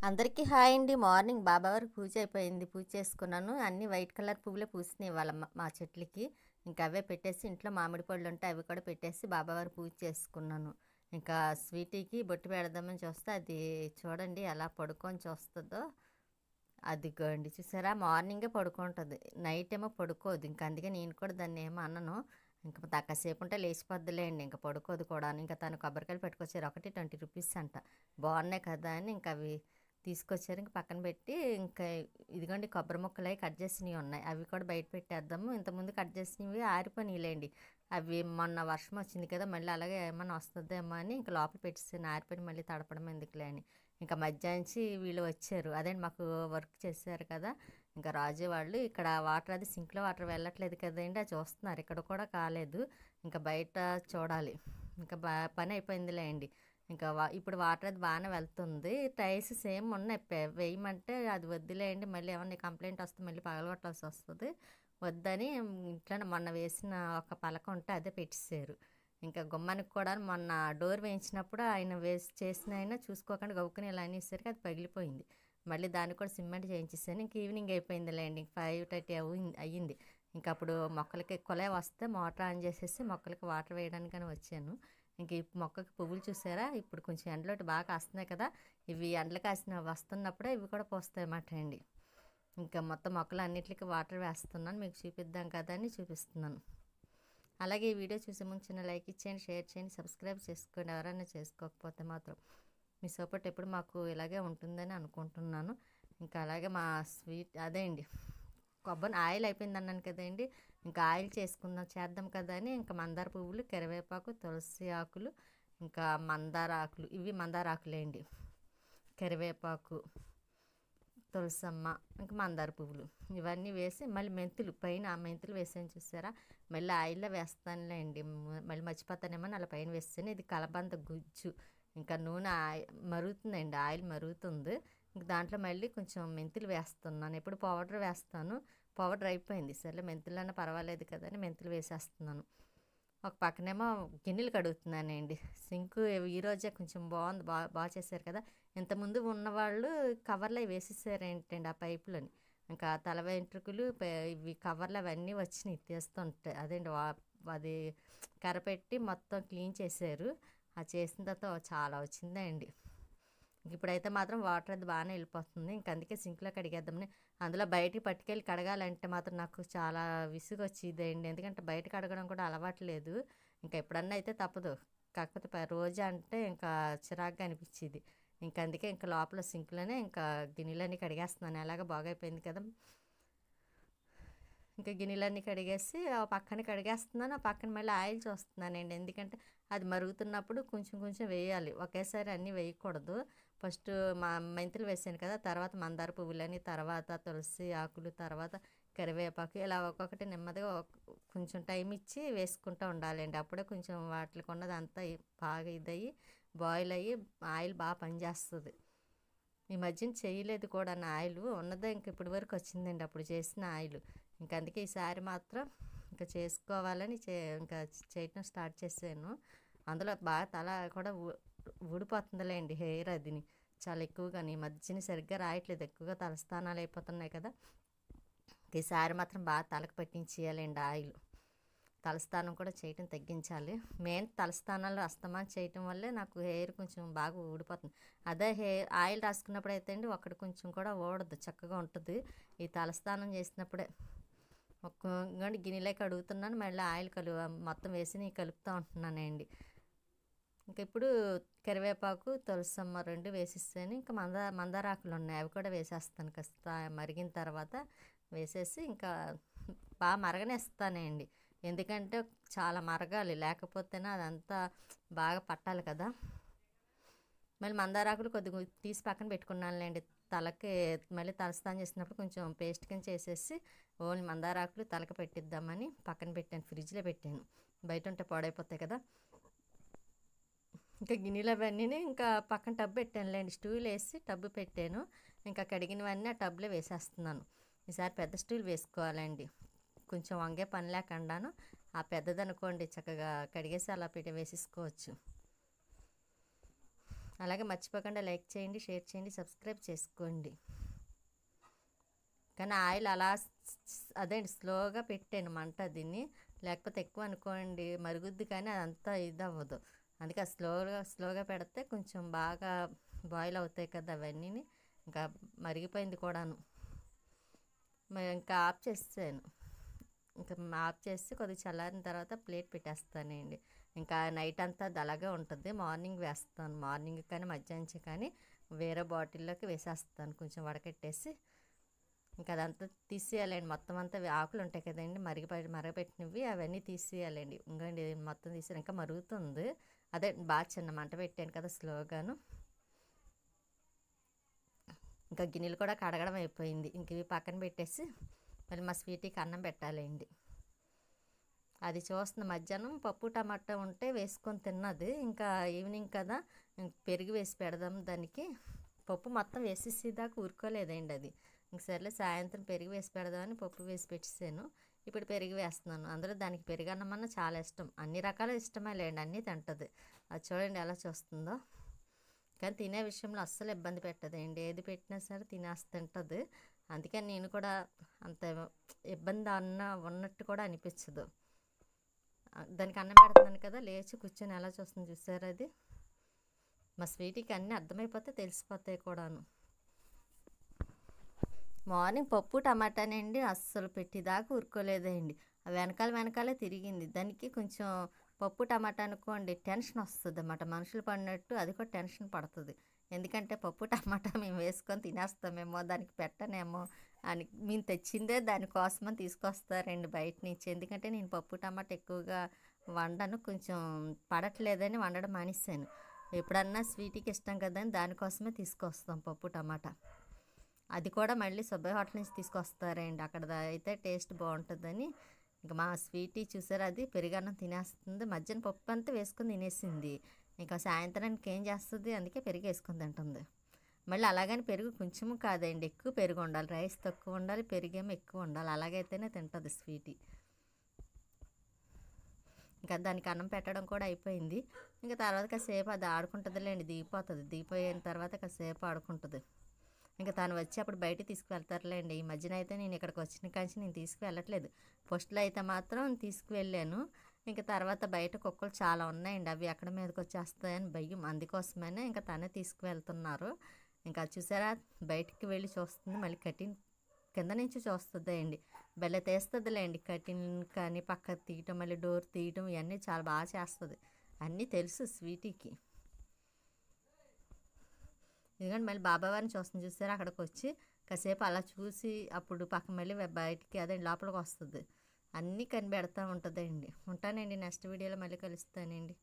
అందరికీ హాయ్ అండి. మార్నింగ్ బాబావారికి పూజ అయిపోయింది. పూజ చేసుకున్నాను. అన్ని వైట్ కలర్ పువ్వులే పూసినాయి ఇవాళ మా చెట్లకి. ఇంకా అవే పెట్టేసి ఇంట్లో మామిడి పళ్ళు ఉంటే అవి కూడా పెట్టేసి బాబావారి పూజ చేసుకున్నాను. ఇంకా స్వీటీకి బొట్టు పెడదామని చూస్తే అది చూడండి ఎలా పడుకొని చూస్తుందో. అదిగోండి చూసారా, మార్నింగే పడుకుంటుంది, నైట్ ఏమో పడుకోదు. ఇంకా అందుకే నేను కూడా దాన్ని ఏమో అన్నను. ఇంకా కాసేపు ఉంటే లేచిపోద్దులేండి, ఇంకా పడుకోదు కూడా. ఇంకా తను కొబ్బరికాయలు పెట్టుకొచ్చారు, ఒకటి 20 రూపీస్ అంట. బాగున్నాయి కదా అని ఇంకా అవి తీసుకొచ్చారు. ఇంక పక్కన పెట్టి ఇంకా ఇదిగోండి కొబ్బరి ముక్కలు అవి కట్ చేసినవి ఉన్నాయి, అవి కూడా బయట పెట్టేద్దాము. ఇంతకుముందు కట్ చేసినవి ఆరిపోయినాయిలేండి. అవి మొన్న వర్షం వచ్చింది కదా, మళ్ళీ అలాగే ఏమన్నా వస్తుందేమో అని ఇంకా లోపల పెట్టేసాను. ఆరిపోయి మళ్ళీ తడపడం ఎందుకులే అని. ఇంకా మధ్యాహ్నించి వీళ్ళు వచ్చారు, అదేంటి మాకు వర్క్ చేశారు కదా. ఇంకా రాజు వాళ్ళు ఇక్కడ వాటర్ అది సింక్లో వాటర్ వెళ్ళట్లేదు కదండి, అది చూస్తున్నారు. ఇక్కడ కూడా కాలేదు, ఇంకా బయట చూడాలి. ఇంకా పని అయిపోయిందిలే అండి. ఇంకా ఇప్పుడు వాటర్ అది బాగానే వెళ్తుంది. టైల్స్ సేమ్ ఉన్నాయి, వేయమంటే అది వద్దులేండి, మళ్ళీ ఏమన్నా కంప్లైంట్ వస్తే మళ్ళీ పగలగొట్టాల్సి వస్తుంది వద్దని ఇంట్లోనే మొన్న వేసిన ఒక పలక ఉంటే అదే పెట్టేశారు. ఇంకా గుమ్మానికి కూడా మొన్న డోర్ వేయించినప్పుడు ఆయన చేసిన ఆయన చూసుకోకుండా గవ్వుకుని ఇలా అనేసరికి అది పగిలిపోయింది. మళ్ళీ దాన్ని కూడా సిమెంట్ చేయించేసాను. ఇంక ఈవినింగ్ అయిపోయిందిలేండి, 5:30 అయ్యింది. ఇంకా అప్పుడు మొక్కలకి కుళాయి వస్తే మోటార్ ఆన్ చేసేసి మొక్కలకి వాటర్ వేయడానికని వచ్చాను. ఇంక ఈ మొక్కకి పువ్వులు చూసారా, ఇప్పుడు కొంచెం ఎండలోటి బాగా కాస్తున్నాయి కదా, ఇవి ఎండలు కాసిన వస్తున్నప్పుడే ఇవి కూడా పోస్తాయి అన్నమాట అండి. ఇంకా మొత్తం మొక్కలు అన్నిటికీ వాటర్ వేస్తున్నాను, మీకు చూపిద్దాం కదా అని చూపిస్తున్నాను. అలాగే ఈ వీడియో చూసే ముందు చిన్న లైక్ ఇచ్చేయండి, షేర్ చేయండి, సబ్స్క్రైబ్ చేసుకోండి. ఎవరైనా చేసుకోకపోతే మాత్రం మీ సపోర్ట్ ఎప్పుడు మాకు ఇలాగే ఉంటుందని అనుకుంటున్నాను. ఇంకా అలాగే మా స్వీట్ అదే అండి, కొబ్బరి ఆయిల్ అయిపోయింది అన్నాను కదండి, ఇంకా ఆయిల్ చేద్దాం కదా అని ఇంకా మందార పువ్వులు, కరివేపాకు, తులసి ఆకులు, ఇంకా మందార ఆకులు, ఇవి మందార ఆకులేండి, కరివేపాకు, తులసమ్మ, ఇంకా మందార పువ్వులు ఇవన్నీ వేసి మళ్ళీ మెంతులు పైన ఆ మెంతులు వేసాను చూసారా, మళ్ళీ ఆయిల్లో వేస్తానులేండి, మళ్ళీ మర్చిపోతానేమో అలా పైన వేస్తాను. ఇది కలబంద గుజ్జు, ఇంకా నూనె మరుగుతుందండి, ఆయిల్ మరుగుతుంది. ఇంక దాంట్లో మళ్ళీ కొంచెం మెంతులు వేస్తున్నాను. ఎప్పుడు పౌడర్ వేస్తాను, పౌడర్ అయిపోయింది, సరే మెంతులన్నా పర్వాలేదు కదా అని మెంతులు వేసేస్తున్నాను. ఒక పక్కనేమో గిన్నెలు కడుగుతున్నానండి. సింక్ ఈరోజే కొంచెం బాగుంది, బాగా చేశారు కదా. ఇంతకుముందు ఉన్నవాళ్ళు కవర్లో వేసేసారు ఏంటండి ఆ పైపులని, ఇంకా తల వెంట్రుకలు ఇవి కవర్లు అవన్నీ వచ్చినాయి తీస్తుంటాయి, అదేంటి అది కరపెట్టి మొత్తం క్లీన్ చేశారు. అది చేసిన తర్వాత చాలా వచ్చిందండి. ఇప్పుడైతే మాత్రం వాటర్ అది బాగానే వెళ్ళిపోతుంది. ఇంక అందుకే సింక్లో కడిగేద్దామని. అందులో బయటికి పట్టుకెళ్ళి కడగాలంటే మాత్రం నాకు చాలా విసుగు వచ్చిందండి, ఎందుకంటే బయట కడగడం కూడా అలవాటు లేదు. ఇంకా ఎప్పుడన్నా అయితే తప్పదు, కాకపోతే రోజు అంటే ఇంకా చిరాగ్గా అనిపించింది. ఇంక అందుకే ఇంకా లోపల సింక్లోనే ఇంకా గిన్నెలన్నీ కడిగేస్తున్నాను. ఎలాగ బాగైపోయింది కదా. ఇంకా గిన్నెలన్నీ కడిగేసి ఆ పక్కన కడిగేస్తున్నాను, ఆ పక్కన మళ్ళీ ఆయిల్ చూస్తున్నానండి. ఎందుకంటే అది మరుగుతున్నప్పుడు కొంచెం కొంచెం వేయాలి, ఒకేసారి అన్నీ వేయకూడదు. ఫస్ట్ మెంతులు వేసాను కదా, తర్వాత మందార పువ్వులని, తర్వాత తులసి ఆకులు, తర్వాత కరివేపాకు, ఇలా ఒక్కొక్కటి నెమ్మదిగా కొంచెం టైం ఇచ్చి వేసుకుంటూ ఉండాలండి. అప్పుడే కొంచెం వాటికి ఉన్నదంతా బాగా ఇదయ్యి బాయిల్ అయ్యి ఆయిల్ బాగా పనిచేస్తుంది. ఈ మధ్యన చేయలేదు కూడా నా ఆయిల్ ఉన్నదే ఇంక ఇప్పటి వరకు వచ్చిందండి అప్పుడు చేసిన ఆయిల్. ఇంక అందుకే ఈసారి మాత్రం ఇంకా చేసుకోవాలని ఇంకా చేయటం స్టార్ట్ చేశాను. అందులో బాగా తల కూడా ఊడిపోతుందిలేండి, హెయిర్ అదిని చాలా ఎక్కువగా. ఈ మధ్యన సరిగ్గా రాయట్లేదు, ఎక్కువగా తలస్నానాలు అయిపోతున్నాయి కదా. ఈసారి మాత్రం బాగా తలకు పట్టించేయాలండి ఆయిల్. తలస్నానం కూడా చేయటం తగ్గించాలి. మెయిన్ తలస్నానాలు అస్తమానం చేయటం వల్లే నాకు హెయిర్ కొంచెం బాగా ఊడిపోతుంది. అదే ఆయిల్ రాసుకున్నప్పుడు అయితే అండి ఒకటి కొంచెం కూడా ఊడదు, చక్కగా ఉంటుంది. ఈ తలస్నానం చేసినప్పుడే ఒక్కొక్కటి గిన్నెలోకి అడుగుతున్నాను, మళ్ళీ ఆయిల్ మొత్తం వేసి కలుపుతూ ఉంటున్నానండి. ఇంక ఇప్పుడు కరివేపాకు, తులసమ్మ రెండు వేసేసాను. ఇంకా మందారాకులు ఉన్నాయి, అవి కూడా వేసేస్తాను. కాస్త మరిగిన తర్వాత వేసేసి ఇంకా బాగా మరగనేస్తానండి, ఎందుకంటే చాలా మరగాలి, లేకపోతేనే అదంతా బాగా పట్టాలి కదా. మళ్ళీ మందారాకులు కొద్దిగా తీసి పక్కన పెట్టుకున్నానులేండి, తలకి మళ్ళీ తలస్నానం చేసినప్పుడు కొంచెం పేస్ట్ కింద చేసేసి ఓన్లీ మందారాకులు తలకి పెట్టిద్దామని పక్కన పెట్టాను, ఫ్రిడ్జ్లో పెట్టాను, బయట ఉంటే పాడైపోతాయి కదా. ఇంకా గిన్నెలు అవన్నీ ఇంకా పక్కన టబ్ పెట్టానులేండి, స్టూల్ వేసి టబ్బు పెట్టాను. ఇంకా కడిగినవన్నీ ఆ టబ్లో వేసేస్తున్నాను. ఈసారి పెద్ద స్టూల్ వేసుకోవాలండి, కొంచెం వంగే పని లేకుండాను. ఆ పెద్దదనుకోండి చక్కగా కడిగేసి అలా వేసేసుకోవచ్చు. అలాగే మర్చిపోకుండా లైక్ చేయండి, షేర్ చేయండి, సబ్స్క్రైబ్ చేసుకోండి. కానీ ఆయిల్ అలా అదే స్లోగా పెట్టాను మంట దీన్ని, లేకపోతే ఎక్కువ అనుకోండి మరుగుద్ది కానీ అదంతా ఇది అవ్వదు. అందుకే స్లోగా పెడితే కొంచెం బాగా బాయిల్ అవుతాయి కదా అవన్నీ. ఇంకా మరిగిపోయింది కూడాను. ఇంకా ఆఫ్ చేసాను. ఇంకా ఆఫ్ చేసి కొద్దిగా చల్లారిన తర్వాత ప్లేట్ పెట్టేస్తానండి. ఇంకా నైట్ అంతా అది అలాగే ఉంటుంది. మార్నింగ్ వేస్తాను, మార్నింగ్ కానీ మధ్యాహ్నం కానీ వేరే బాటిల్లోకి వేసేస్తాను కొంచెం వడకెట్టేసి. ఇంకా అదంతా తీసేయాలండి, మొత్తం అంతా ఆకులు ఉంటాయి కదండి మరగపెట్టినవి అవన్నీ తీసేయాలండి. ఇంకండి మొత్తం తీసి ఇంకా మరుగుతుంది. అదే బాగా చిన్న మంట పెట్టాను కదా స్లోగాను. ఇంకా గిన్నెలు కూడా కడగడం అయిపోయింది. ఇంక ఇవి పక్కన పెట్టేసి మళ్ళీ మా స్వీటీకి అన్నం పెట్టాలండి. అది చూస్తున్న మధ్యాహ్నం పప్పు టమాటా ఉంటే వేసుకొని తిన్నది. ఇంకా ఈవినింగ్ కదా పెరుగు వేసి పెడదాం దానికి. పప్పు మొత్తం వేసేసేదాకా ఊరుకోలేదండి అది. ఇంక సర్లే సాయంత్రం పెరుగు వేసి పెడదామని పప్పు వేసి పెట్టేసాను. ఇప్పుడు పెరుగు వేస్తున్నాను. అందరూ దానికి పెరుగు అన్నమన్నా చాలా ఇష్టం, అన్ని రకాల ఇష్టమే లేండి, అన్నీ తింటుంది. అది చూడండి ఎలా చూస్తుందో. కానీ తినే విషయంలో అస్సలు ఇబ్బంది పెట్టదండి, ఏది పెట్టినా సరే తినేస్తుంటుంది. అందుకని నేను కూడా అంత ఇబ్బంది ఉన్నట్టు కూడా అనిపించదు. దానికి అన్నం పెడుతున్నాను కదా, లేచి కూర్చొని ఎలా చూస్తుంది చూసారు. అది మా స్వీటీకి అన్నీ అర్థమైపోతే తెలిసిపోతాయి కూడాను. మార్నింగ్ పప్పు టమాటానండి అస్సలు పెట్టిదాకా ఊరుకోలేదండి. వెనకాలే తిరిగింది. దానికి కొంచెం పప్పు టమాటా అనుకోండి టెన్షన్ వస్తుంది అన్నమాట, మనుషులు పడినట్టు అది కూడా టెన్షన్ పడుతుంది. ఎందుకంటే పప్పు టమాటా మేము వేసుకొని తినేస్తామేమో, దానికి పెట్టనేమో అని. మేము తెచ్చిందే దానికోసమని తీసుకొస్తారండి బయట నుంచి. ఎందుకంటే నేను పప్పు టమాటా ఎక్కువగా వండను, కొంచెం పడట్లేదని వండడం మానేసాను. ఎప్పుడన్నా స్వీటీకి ఇష్టం కదా అని దానికోసమే తీసుకొస్తాం పప్పు టమాటా. అది కూడా మళ్ళీ సుబ్బయ్య హోటల్ నుంచి తీసుకొస్తారండి, అక్కడ అయితే టేస్ట్ బాగుంటుందని. ఇంకా మా స్వీటీ చూసారు, అది పెరుగన్నం తినేస్తుంది. మధ్యాహ్నం పప్పు అంతా వేసుకొని తినేసింది. ఇంకా సాయంత్రానికి ఏం చేస్తుంది, అందుకే పెరుగు వేసుకొని తింటుంది. మళ్ళీ అలాగని పెరుగు కొంచెము కాదండి, ఎక్కువ పెరుగు ఉండాలి. రైస్ తక్కువ ఉండాలి, పెరుగేమో ఎక్కువ ఉండాలి, అలాగైతేనే తింటుంది స్వీటీ. ఇంకా దానికి అన్నం పెట్టడం కూడా అయిపోయింది. ఇంకా తర్వాత కాసేపు అది ఆడుకుంటుందిలేండి, దిగిపోతుంది. దిగిపోయిన తర్వాత కాసేపు ఆడుకుంటుంది. ఇంకా తను వచ్చి అప్పుడు బయట తీసుకువెళ్తారులేండి. ఈ మధ్యన అయితే నేను ఇక్కడికి వచ్చిన కాంచి నేను తీసుకువెళ్ళట్లేదు. ఫస్ట్లో అయితే మాత్రం తీసుకువెళ్ళాను. ఇంకా తర్వాత బయట కుక్కలు చాలా ఉన్నాయండి, అవి ఎక్కడ మీదకి వచ్చేస్తాయని భయం, అందుకోసమైనా ఇంకా తనే తీసుకువెళ్తున్నారు. ఇంకా చూసారా బయటికి వెళ్ళి చూస్తుంది, మళ్ళీ కటింగ్ కింద నుంచి చూస్తుంది అండి. బెల్ల తీస్తుందిలేండి, కటింగ్ కానీ పక్క తీయటం మళ్ళీ డోర్ తీయటం ఇవన్నీ చాలా బాగా చేస్తుంది. అన్నీ తెలుసు స్వీటీకి. ఎందుకంటే మళ్ళీ బాబావారిని చూస్తుంది చూసారా, అక్కడికి వచ్చి కాసేపు అలా చూసి అప్పుడు పక్క మళ్ళీ బయటికి అదే లోపలికి వస్తుంది. అన్నీ కనిపెడతా ఉంటుందండి. ఉంటానండి, నెక్స్ట్ వీడియోలో మళ్ళీ కలుస్తానండి.